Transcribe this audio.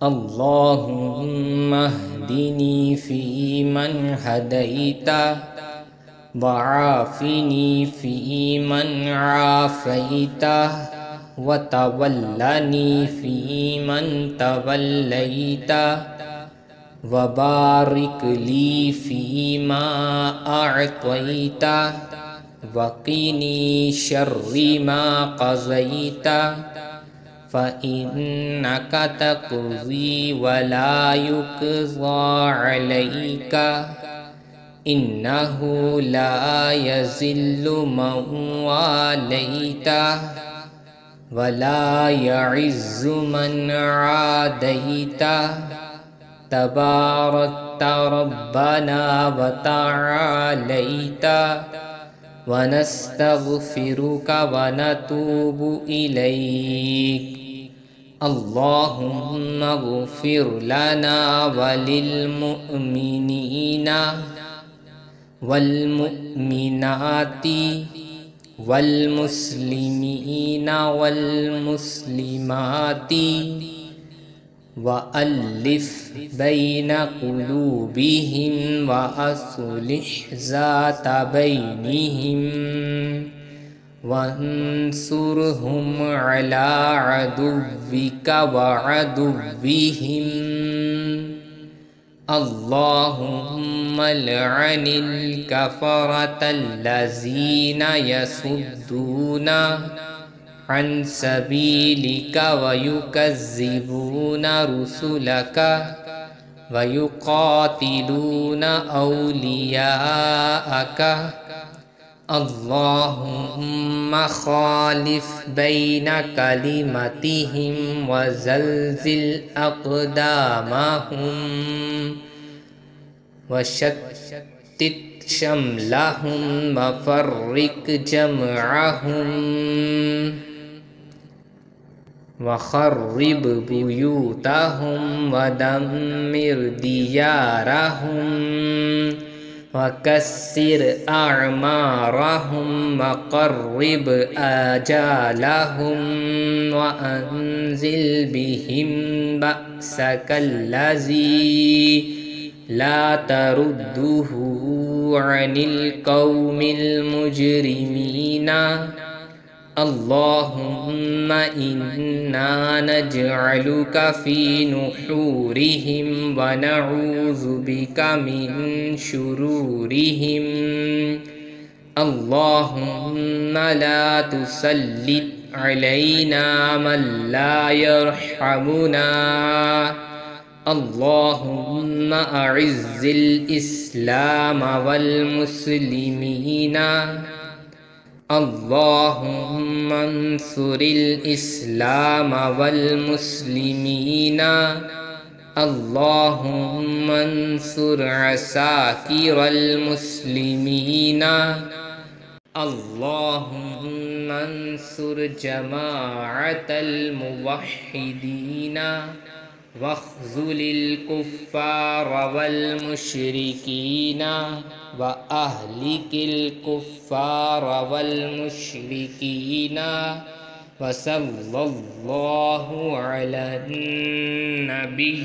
اللهم اهدني فيمن هديت وعافني فيمن عافيت وتولني فيمن توليت وبارك لي فيما أعطيت وقني شر ما قضيت فإنك تقضي ولا يقضى عليك إنه لا يذل من واليت ولا يعز من عاديت تباركت ربنا وتعاليت ونستغفرك ونتوب إليك اللهم اغفر لنا وللمؤمنين والمؤمنات والمسلمين والمسلمات وألف بين قلوبهم وأصلح ذات بينهم وانصرهم على عدوك وعدوهم اللهم لعن الكفرة الذين يصدون عن سبيلك ويكذبون رسلك ويقاتلون أولياءك اللهم خالف بين كلمتهم وزلزل أقدامهم وشتت شملهم وفرق جمعهم وخرب بيوتهم ودمر ديارهم وكسر أعمارهم وقرب آجالهم وأنزل بهم بأسك الذي لا ترده عن القوم المجرمين اللهم إنا نجعلك في نحورهم ونعوذ بك من شرورهم اللهم لا تسلط علينا من لا يرحمنا اللهم أعز الإسلام والمسلمين اللهم انصر الإسلام والمسلمين اللهم انصر عساكر المسلمين اللهم انصر جماعة الموحدين واخذل الكفار والمشركين وأهلك الكفار والمشركين وصلى الله على النبي